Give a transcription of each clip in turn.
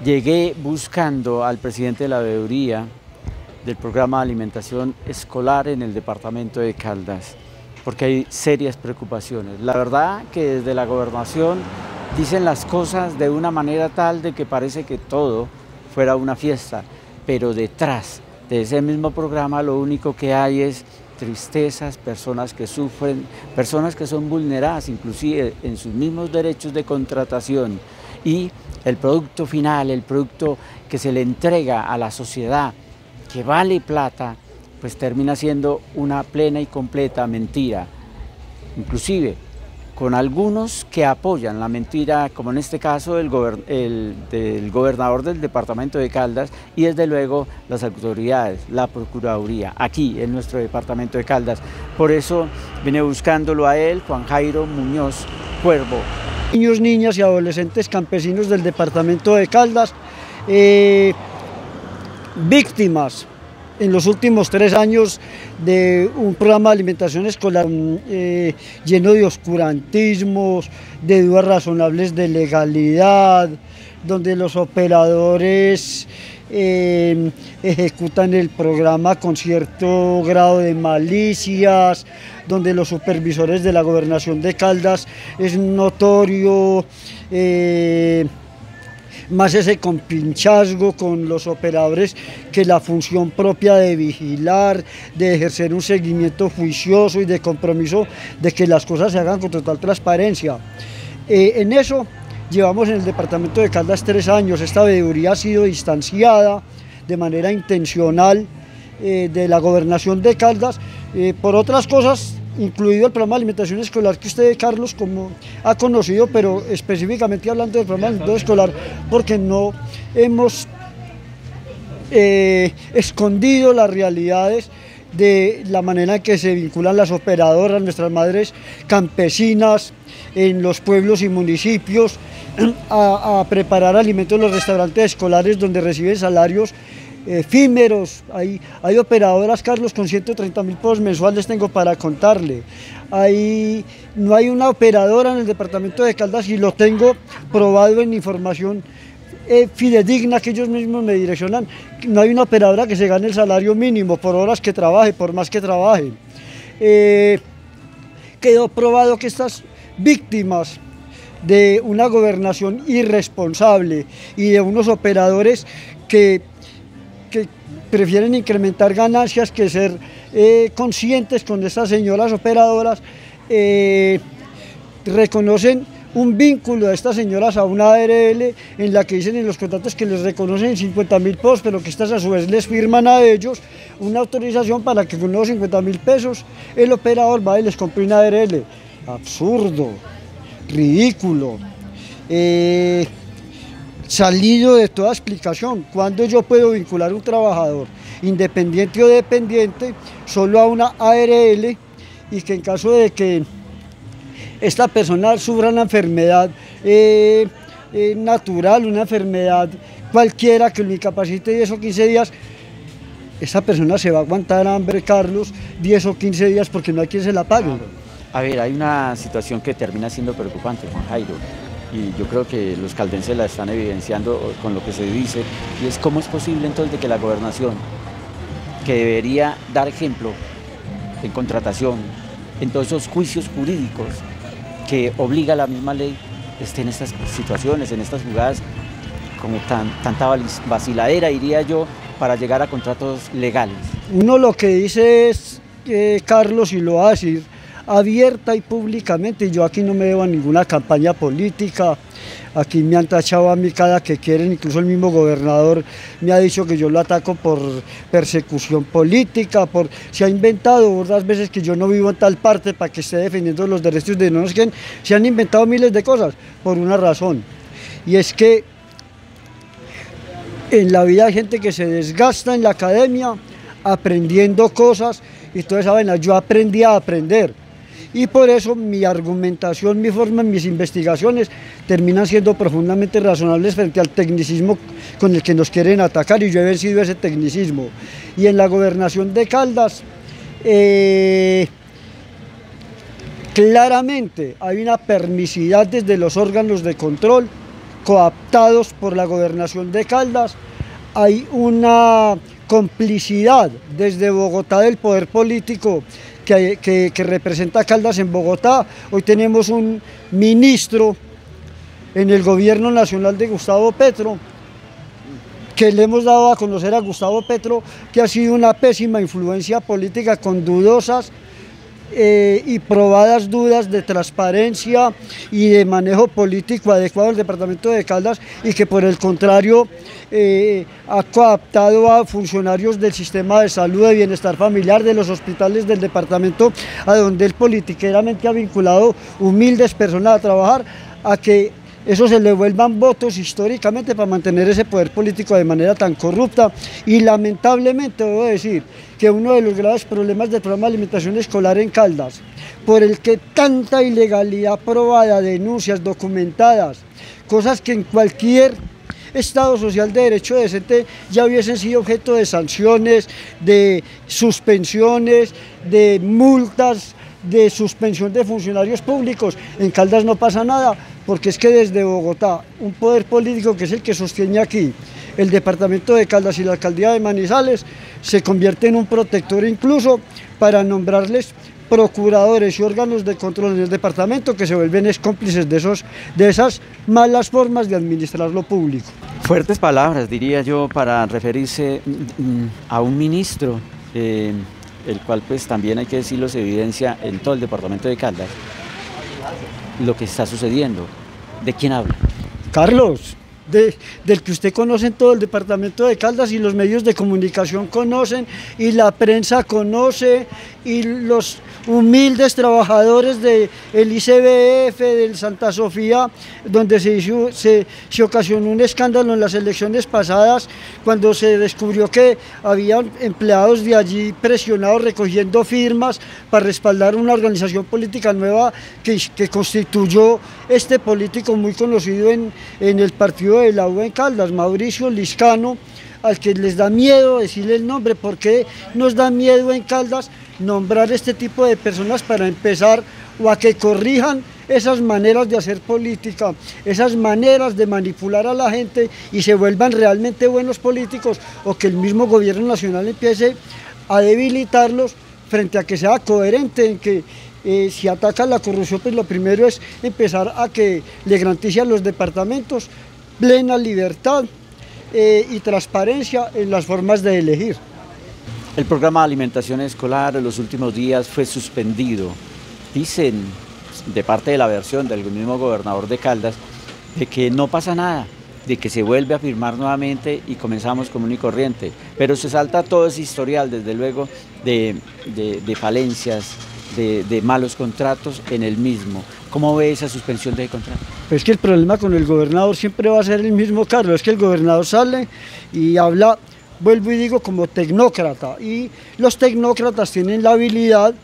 Llegué buscando al presidente de la veeduría del programa de alimentación escolar en el departamento de Caldas, porque hay serias preocupaciones. La verdad que desde la gobernación dicen las cosas de una manera tal de que parece que todo fuera una fiesta, pero detrás de ese mismo programa lo único que hay es tristezas, personas que sufren, personas que son vulneradas inclusive en sus mismos derechos de contratación, y el producto final, el producto que se le entrega a la sociedad, que vale plata, pues termina siendo una plena y completa mentira, inclusive con algunos que apoyan la mentira, como en este caso del gobernador del departamento de Caldas y desde luego las autoridades, la Procuraduría, aquí en nuestro departamento de Caldas. Por eso vine buscándolo a él, Juan Jairo Muñoz Cuervo. Niños, niñas y adolescentes campesinos del departamento de Caldas, víctimas en los últimos 3 años de un programa de alimentación escolar lleno de oscurantismos, de dudas razonables de legalidad, donde los operadores ejecutan el programa con cierto grado de malicias, donde los supervisores de la gobernación de Caldas es notorio más ese compinchazgo con los operadores que la función propia de vigilar, de ejercer un seguimiento juicioso y de compromiso de que las cosas se hagan con total transparencia. En eso llevamos en el departamento de Caldas 3 años. Esta veeduría ha sido distanciada de manera intencional de la gobernación de Caldas por otras cosas, incluido el programa de alimentación escolar que usted, Carlos, como ha conocido, pero específicamente hablando del programa de alimentación escolar, porque no hemos escondido las realidades de la manera en que se vinculan las operadoras, nuestras madres campesinas en los pueblos y municipios a preparar alimentos en los restaurantes escolares donde reciben salarios efímeros. Hay operadoras, Carlos, con 130.000 pesos mensuales, tengo para contarle. No hay una operadora en el departamento de Caldas, y lo tengo probado en información fidedigna que ellos mismos me direccionan. No hay una operadora que se gane el salario mínimo por horas que trabaje, por más que trabaje. Quedó probado que estas víctimas de una gobernación irresponsable y de unos operadores que prefieren incrementar ganancias que ser conscientes con estas señoras operadoras, reconocen un vínculo de estas señoras a una ARL en la que dicen en los contratos que les reconocen 50.000 pesos, pero que estas a su vez les firman a ellos una autorización para que con los 50.000 pesos el operador va y les compre una ARL. Absurdo, ridículo, salido de toda explicación. ¿Cuándo yo puedo vincular un trabajador, independiente o dependiente, solo a una ARL, y que en caso de que esta persona sufra una enfermedad natural, una enfermedad cualquiera que lo incapacite 10 o 15 días, esa persona se va a aguantar hambre, Carlos, 10 o 15 días porque no hay quien se la pague? A ver, hay una situación que termina siendo preocupante, Juan Jairo, y yo creo que los caldenses la están evidenciando con lo que se dice, y es cómo es posible entonces de que la gobernación, que debería dar ejemplo en contratación, en todos esos juicios jurídicos que obliga la misma ley, esté en estas situaciones, en estas jugadas como tanta vaciladera, diría yo, para llegar a contratos legales. Uno lo que dice es, Carlos, y lo va a decir abierta y públicamente, y yo aquí no me debo a ninguna campaña política. Aquí me han tachado a mí cada que quieren, incluso el mismo gobernador me ha dicho que yo lo ataco por persecución política, se ha inventado otras veces que yo no vivo en tal parte para que esté defendiendo los derechos de no sé quién. Se han inventado miles de cosas por una razón, y es que en la vida hay gente que se desgasta en la academia aprendiendo cosas, y toda esa vaina. Yo aprendí a aprender, y por eso mi argumentación, mi forma, mis investigaciones terminan siendo profundamente razonables frente al tecnicismo con el que nos quieren atacar, y yo he vencido ese tecnicismo. Y en la gobernación de Caldas claramente hay una permisidad desde los órganos de control coaptados por la gobernación de Caldas. Hay una complicidad desde Bogotá del poder político que representa a Caldas en Bogotá. Hoy tenemos un ministro en el gobierno nacional de Gustavo Petro, que le hemos dado a conocer a Gustavo Petro que ha sido una pésima influencia política con dudosas y probadas dudas de transparencia y de manejo político adecuado del departamento de Caldas, y que por el contrario ha coaptado a funcionarios del sistema de salud, de bienestar familiar, de los hospitales del departamento, a donde él politiqueramente ha vinculado humildes personas a trabajar, a que eso se le vuelvan votos históricamente para mantener ese poder político de manera tan corrupta. Y lamentablemente debo decir que uno de los graves problemas del programa de alimentación escolar en Caldas, por el que tanta ilegalidad probada, denuncias documentadas, cosas que en cualquier Estado social de derecho decente ya hubiesen sido objeto de sanciones, de suspensiones, de multas, de suspensión de funcionarios públicos. En Caldas no pasa nada, porque es que desde Bogotá, un poder político que es el que sostiene aquí el departamento de Caldas y la alcaldía de Manizales, se convierte en un protector incluso para nombrarles procuradores y órganos de control en el departamento, que se vuelven cómplices de esas malas formas de administrar lo público. Fuertes palabras, diría yo, para referirse a un ministro, el cual pues también hay que decirlo, se evidencia en todo el departamento de Caldas lo que está sucediendo. ¿De quién habla? Carlos, del que usted conoce en todo el departamento de Caldas, y los medios de comunicación conocen, y la prensa conoce, y los humildes trabajadores del ICBF, del Santa Sofía, donde se ocasionó un escándalo en las elecciones pasadas, cuando se descubrió que había empleados de allí presionados recogiendo firmas para respaldar una organización política nueva que constituyó este político muy conocido en el partido de la U en Caldas, Mauricio Liscano, al que les da miedo decirle el nombre. ¿Por qué nos da miedo en Caldas nombrar este tipo de personas? Para empezar, o a que corrijan esas maneras de hacer política, esas maneras de manipular a la gente y se vuelvan realmente buenos políticos, o que el mismo gobierno nacional empiece a debilitarlos frente a que sea coherente en que si ataca la corrupción, pues lo primero es empezar a que le garantice a los departamentos plena libertad y transparencia en las formas de elegir. El programa de alimentación escolar en los últimos días fue suspendido. Dicen, de parte de la versión del mismo gobernador de Caldas, de que no pasa nada, de que se vuelve a firmar nuevamente y comenzamos común y corriente. Pero se salta todo ese historial, desde luego, de falencias, de malos contratos en el mismo. ¿Cómo ve esa suspensión de contrato? Pues que el problema con el gobernador siempre va a ser el mismo, Carlos, es que el gobernador sale y habla, vuelvo y digo, como tecnócrata, y los tecnócratas tienen la habilidad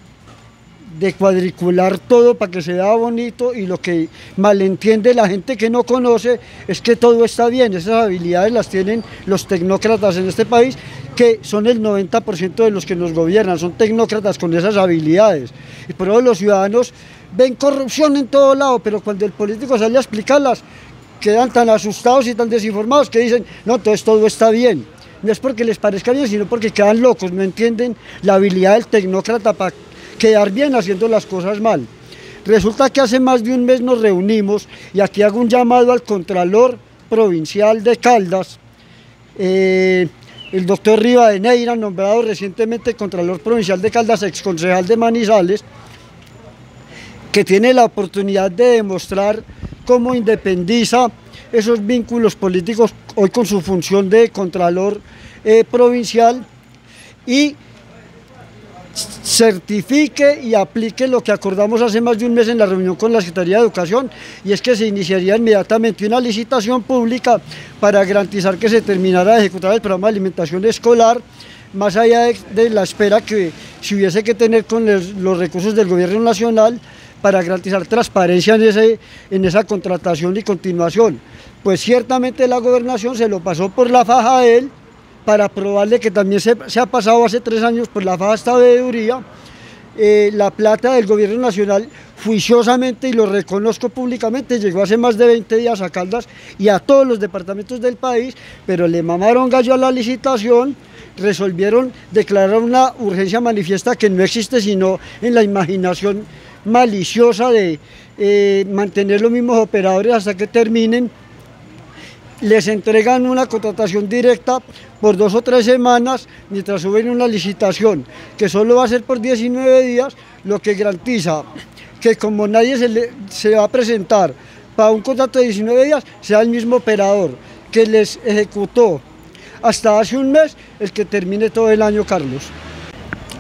de cuadricular todo para que se vea bonito, y lo que malentiende la gente que no conoce es que todo está bien. Esas habilidades las tienen los tecnócratas en este país, que son el 90% de los que nos gobiernan, son tecnócratas con esas habilidades. Y por eso los ciudadanos ven corrupción en todo lado, pero cuando el político sale a explicarlas, quedan tan asustados y tan desinformados que dicen, no, entonces todo está bien. No es porque les parezca bien, sino porque quedan locos, no entienden la habilidad del tecnócrata para quedar bien haciendo las cosas mal. Resulta que hace más de un mes nos reunimos, y aquí hago un llamado al Contralor Provincial de Caldas, el doctor Rivadeneira, nombrado recientemente Contralor Provincial de Caldas, exconcejal de Manizales, que tiene la oportunidad de demostrar cómo independiza esos vínculos políticos hoy con su función de Contralor Provincial, y certifique y aplique lo que acordamos hace más de un mes en la reunión con la Secretaría de Educación, y es que se iniciaría inmediatamente una licitación pública para garantizar que se terminara de ejecutar el programa de alimentación escolar, más allá de la espera que se hubiese que tener con los recursos del gobierno nacional para garantizar transparencia en esa contratación y continuación. Pues ciertamente la gobernación se lo pasó por la faja a él, para probarle que también se ha pasado hace 3 años por la faja esta veeduría, la plata del gobierno nacional juiciosamente, y lo reconozco públicamente, llegó hace más de 20 días a Caldas y a todos los departamentos del país, pero le mamaron gallo a la licitación, resolvieron declarar una urgencia manifiesta que no existe sino en la imaginación maliciosa de mantener los mismos operadores hasta que terminen. Les entregan una contratación directa por 2 o 3 semanas mientras suben una licitación que solo va a ser por 19 días, lo que garantiza que como nadie se va a presentar para un contrato de 19 días, sea el mismo operador que les ejecutó hasta hace un mes el que termine todo el año, Carlos.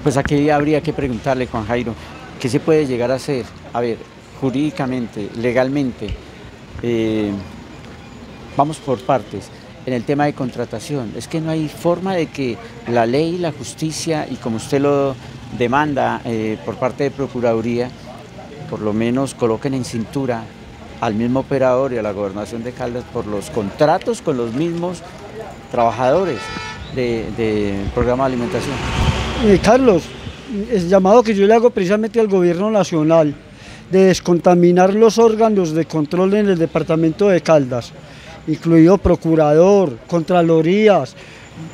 Pues aquí habría que preguntarle, Juan Jairo, ¿qué se puede llegar a hacer? A ver, jurídicamente, legalmente, vamos por partes. En el tema de contratación, es que no hay forma de que la ley, la justicia y como usted lo demanda por parte de Procuraduría, por lo menos coloquen en cintura al mismo operador y a la Gobernación de Caldas por los contratos con los mismos trabajadores del programa de alimentación. Carlos, el llamado que yo le hago precisamente al gobierno nacional de descontaminar los órganos de control en el departamento de Caldas, incluido procurador, contralorías,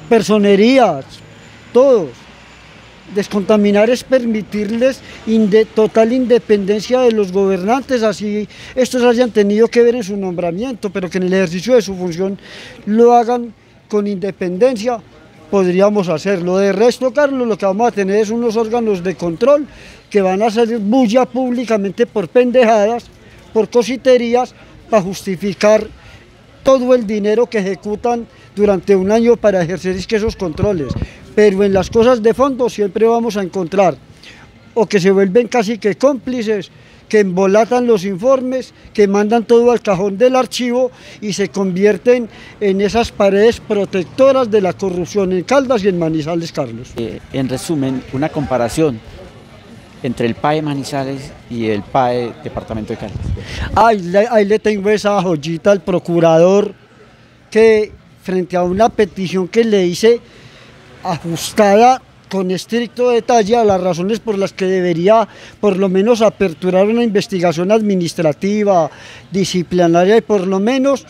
personerías, todos. Descontaminar es permitirles total independencia de los gobernantes, así estos hayan tenido que ver en su nombramiento, pero que en el ejercicio de su función lo hagan con independencia, podríamos hacerlo. De resto, Carlos, lo que vamos a tener es unos órganos de control que van a hacer bulla públicamente por pendejadas, por cositerías, para justificar todo el dinero que ejecutan durante un año para ejercer esos controles. Pero en las cosas de fondo siempre vamos a encontrar o que se vuelven casi que cómplices, que embolatan los informes, que mandan todo al cajón del archivo y se convierten en esas paredes protectoras de la corrupción en Caldas y en Manizales, Carlos. En resumen, una comparación entre el PAE Manizales y el PAE Departamento de Caldas. Ahí le tengo esa joyita al procurador, que frente a una petición que le hice ajustada con estricto detalle a las razones por las que debería por lo menos aperturar una investigación administrativa, disciplinaria y por lo menos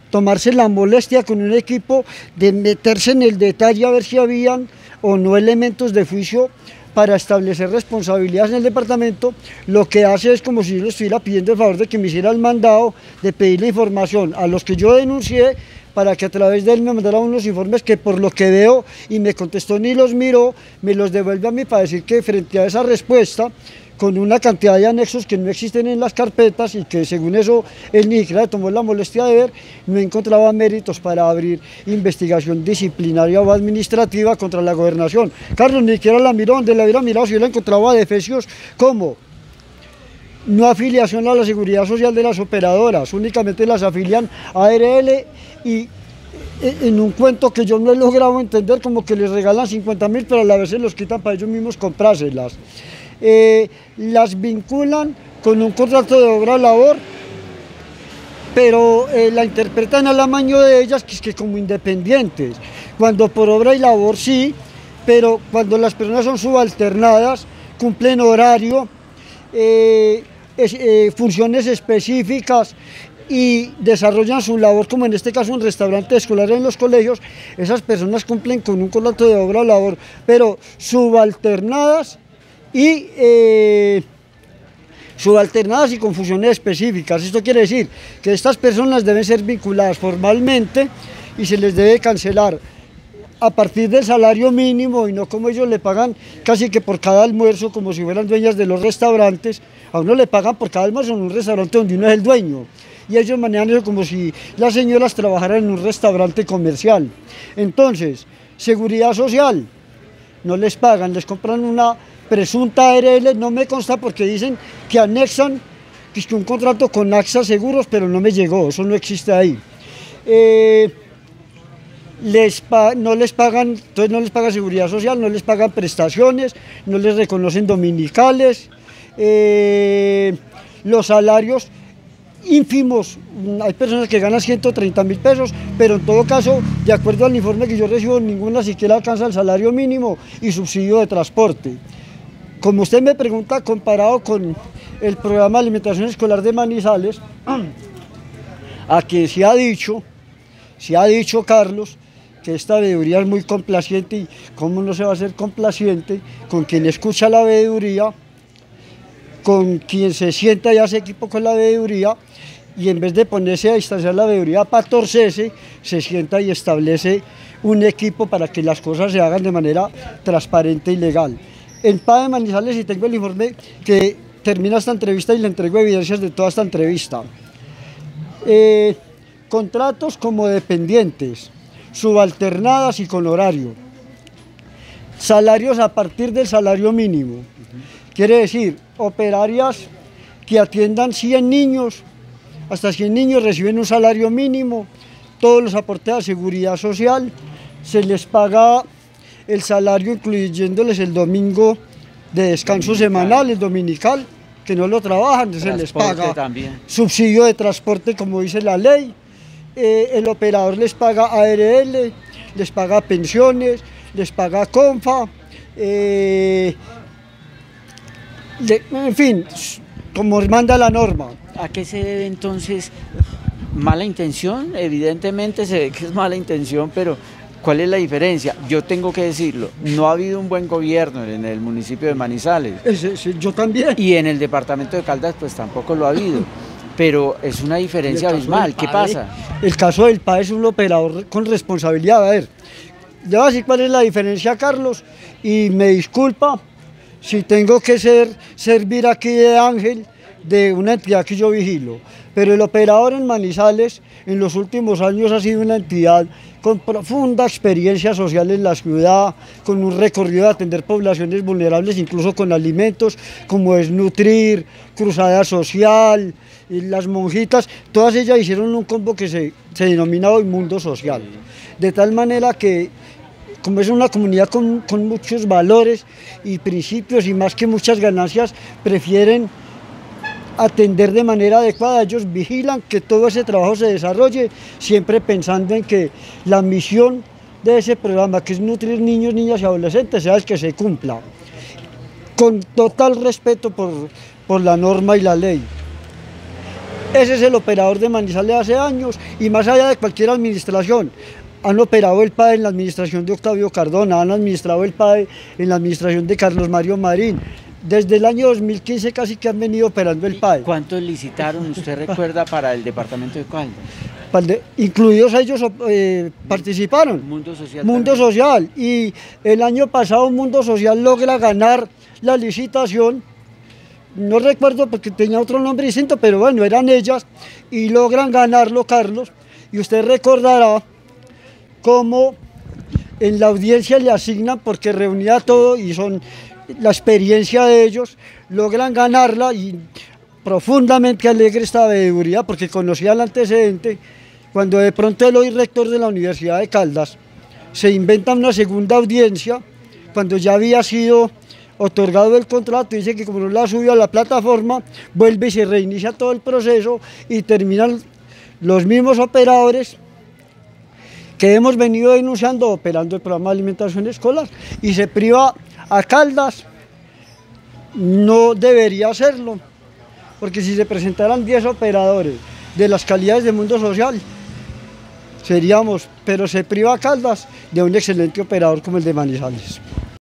tomarse la molestia con un equipo de meterse en el detalle a ver si habían o no elementos de juicio para establecer responsabilidades en el departamento. Lo que hace es como si yo le estuviera pidiendo el favor de que me hiciera el mandado de pedirle información a los que yo denuncié, para que a través de él me mandara unos informes que por lo que veo y me contestó ni los miró, me los devuelve a mí para decir que frente a esa respuesta, con una cantidad de anexos que no existen en las carpetas y que según eso él ni siquiera tomó la molestia de ver, no encontraba méritos para abrir investigación disciplinaria o administrativa contra la gobernación. Carlos ni siquiera la miró, donde la hubiera mirado si hubiera encontrado a defecios como no afiliación a la seguridad social de las operadoras, únicamente las afilian a ARL y en un cuento que yo no he logrado entender, como que les regalan 50.000 pero a la vez se los quitan para ellos mismos comprárselas. Las vinculan con un contrato de obra-labor, pero la interpretan al amaño de ellas que como independientes, cuando por obra y labor sí, pero cuando las personas son subalternadas, cumplen horario, funciones específicas y desarrollan su labor, como en este caso en restaurantes escolares en los colegios, esas personas cumplen con un contrato de obra o labor, pero subalternadas y con funciones específicas. Esto quiere decir que estas personas deben ser vinculadas formalmente y se les debe cancelar a partir del salario mínimo y no como ellos le pagan casi que por cada almuerzo, como si fueran dueñas de los restaurantes. A uno le pagan por cada almuerzo en un restaurante donde uno es el dueño y ellos manejan eso como si las señoras trabajaran en un restaurante comercial. Entonces, seguridad social, no les pagan, les compran una presunta ARL, no me consta porque dicen que anexan que un contrato con AXA Seguros, pero no me llegó, eso no existe ahí. No les pagan, entonces no les paga seguridad social, no les pagan prestaciones, no les reconocen dominicales, los salarios ínfimos, hay personas que ganan 130.000 pesos, pero en todo caso, de acuerdo al informe que yo recibo, ninguna siquiera alcanza el salario mínimo y subsidio de transporte. Como usted me pregunta, comparado con el programa de alimentación escolar de Manizales, a quien se ha dicho, Carlos, que esta veeduría es muy complaciente, y cómo no se va a ser complaciente con quien escucha la veeduría, con quien se sienta y hace equipo con la veeduría, y en vez de ponerse a distanciar la veeduría para torcerse, se sienta y establece un equipo para que las cosas se hagan de manera transparente y legal. En PAE de Manizales, y tengo el informe que termina esta entrevista y le entrego evidencias de toda esta entrevista. Contratos como dependientes, subalternadas y con horario. Salarios a partir del salario mínimo. Quiere decir, operarias que atiendan 100 niños, hasta 100 niños reciben un salario mínimo, todos los aportes a seguridad social, se les paga el salario incluyéndoles el domingo de descanso semanal, el dominical, que no lo trabajan, se les paga también. Subsidio de transporte como dice la ley, el operador les paga ARL, les paga pensiones, les paga CONFA, en fin, como manda la norma. ¿A qué se debe entonces? ¿Mala intención? Evidentemente se ve que es mala intención, pero ¿cuál es la diferencia? Yo tengo que decirlo, no ha habido un buen gobierno en el municipio de Manizales. Yo también. Y en el departamento de Caldas pues tampoco lo ha habido, pero es una diferencia abismal. ¿Qué pasa? El caso del PAE es un operador con responsabilidad. A ver, le voy a decir cuál es la diferencia, Carlos, y me disculpa si tengo que servir aquí de ángel de una entidad que yo vigilo, pero el operador en Manizales en los últimos años ha sido una entidad con profunda experiencia social en la ciudad, con un recorrido de atender poblaciones vulnerables, incluso con alimentos, como Desnutrir, Cruzada Social, y las monjitas, todas ellas hicieron un combo que se denomina hoy Mundo Social, de tal manera que como es una comunidad con muchos valores y principios y más que muchas ganancias, prefieren atender de manera adecuada. Ellos vigilan que todo ese trabajo se desarrolle, siempre pensando en que la misión de ese programa, que es nutrir niños, niñas y adolescentes, sea el que se cumpla, con total respeto por la norma y la ley. Ese es el operador de Manizales hace años, y más allá de cualquier administración. Han operado el PAE en la administración de Octavio Cardona, han administrado el PAE en la administración de Carlos Mario Marín. Desde el año 2015 casi que han venido operando el PAE. ¿Cuántos licitaron, usted recuerda, para el departamento de Caldas? Incluidos ellos participaron. Mundo Social. Mundo Social. Y el año pasado Mundo Social logra ganar la licitación. No recuerdo porque tenía otro nombre distinto, pero bueno, eran ellas. Y logran ganarlo, Carlos. Y usted recordará cómo en la audiencia le asignan, porque reunía todo y son la experiencia de ellos, logran ganarla, y profundamente alegre esta veeduría porque conocía el antecedente, cuando de pronto el hoy rector de la Universidad de Caldas se inventa una segunda audiencia, cuando ya había sido otorgado el contrato, dice que como no la subió a la plataforma, vuelve y se reinicia todo el proceso y terminan los mismos operadores que hemos venido denunciando operando el programa de alimentación escolar, y se priva a Caldas. No debería hacerlo, porque si se presentaran 10 operadores de las calidades de Mundo Social, seríamos, pero se priva a Caldas de un excelente operador como el de Manizales.